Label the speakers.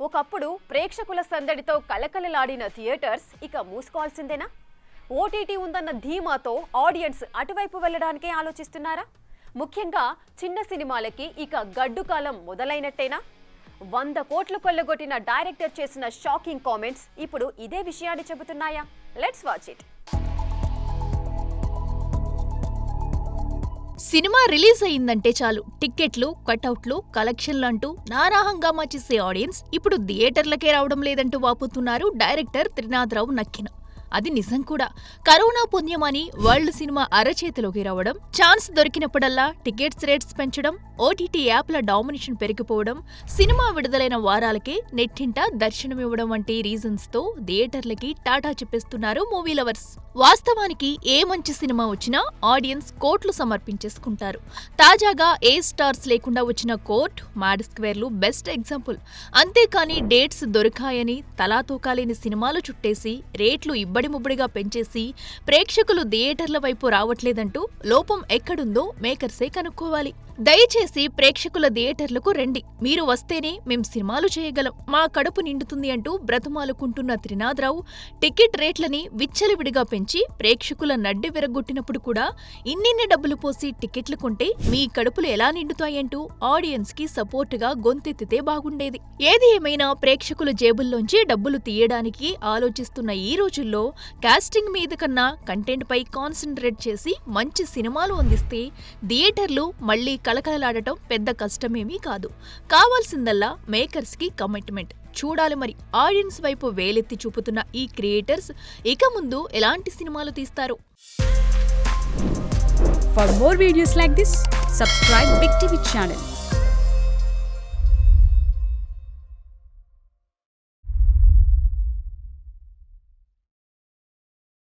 Speaker 1: ఒకప్పుడు ప్రేక్షకుల సందడితో కలకలలాడిన థియేటర్స్ ఇక మూసుకోవాల్సిందేనా? ఓటీటీ ఉందన్న ధీమాతో ఆడియన్స్ అటువైపు వెళ్ళడానికే ఆలోచిస్తున్నారా? ముఖ్యంగా చిన్న సినిమాలకి ఇక గడ్డు కాలం మొదలైనట్టేనా? 100 కోట్లు కొల్లగొట్టిన డైరెక్టర్ చేసిన షాకింగ్ కామెంట్స్ ఇప్పుడు ఇదే విషయాన్ని చెబుతున్నాయా? Let's watch it.
Speaker 2: Cinema release అయిందంటే చాలు టిక్కెట్లు, కటౌట్లు, కలెక్షన్లు అంటూ నానా హంగామా చేసే ఆడియన్స్ ఇప్పుడు థియేటర్లకే రావడం లేదంటూ వాపోతున్నారు డైరెక్టర్ త్రినాథరావు నక్కిన. అది నిజం కూడా. కరోనా పుణ్యమని వరల్డ్ సినిమా అరచేతిలోకి రావడం, ఛాన్స్ దొరికినప్పుడల్లా టికెట్స్ రేట్స్ పెంచడం, ఓటీటీ యాప్ల డామినేషన్ పెరిగిపోవడం, సినిమా విడుదలైన వారాలకే నెట్టింట దర్శనమివ్వడం వంటి రీజన్స్ తో థియేటర్లకి టాటా చెప్పేస్తున్నారు మూవీ లవర్స్. వాస్తవానికి ఏ మంచి సినిమా వచ్చినా ఆడియన్స్ కోట్లు సమర్పించేసుకుంటారు. తాజాగా ఏ స్టార్స్ లేకుండా వచ్చిన కోర్ట్, మ్యాడ్ స్క్వేర్లు బెస్ట్ ఎగ్జాంపుల్. అంతేకాని డేట్స్ దొరికాయని తలాతోకాలేని సినిమాలు చుట్టేసి రేట్లు ఇబ్బడి ముబ్బడిగా పెంచేసి ప్రేక్షకులు థియేటర్ల వైపు రావట్లేదంటూ లోపం ఎక్కడుందో మేకర్సే కనుక్కోవాలి. దయచేసి ప్రేక్షకుల థియేటర్లకు రండి, మీరు వస్తేనే మేం సినిమాలు చేయగలం, మా కడుపు నిండుతుంది అంటూ బ్రతమాలుకుంటున్న త్రినాథరావు టికెట్ రేట్లని విచ్చలవిడిగా పెంచి ప్రేక్షకుల నడ్డి విరగొట్టినప్పుడు కూడా ఇన్నిన్ని డబ్బులు పోసి టికెట్లు కొంటే మీ కడుపులు ఎలా నిండుతాయంటూ ఆడియన్స్ కి సపోర్టుగా గొంతెత్తితే బాగుండేది. ఏది ఏమైనా ప్రేక్షకుల జేబుల్లోంచి డబ్బులు తీయడానికి ఆలోచిస్తున్న ఈ రోజుల్లో కాస్టింగ్ మీద కన్నా కంటెంట్ పై కాన్సన్ట్రేట్ చేసి మంచి సినిమాలు అందిస్తే థియేటర్లు మళ్లీ కలకలలాడటం పెద్ద కష్టమేమీ కాదు. కావాల్సిందల్లా మేకర్స్ కి కమిట్మెంట్. చూడాలి మరి ఆడియన్స్ వైపు వేలెత్తి చూపుతున్న ఈ క్రియేటర్స్ ఇక ముందు ఎలాంటి సినిమాలు తీస్తారు.
Speaker 3: For more videos like this, subscribe Big TV channel.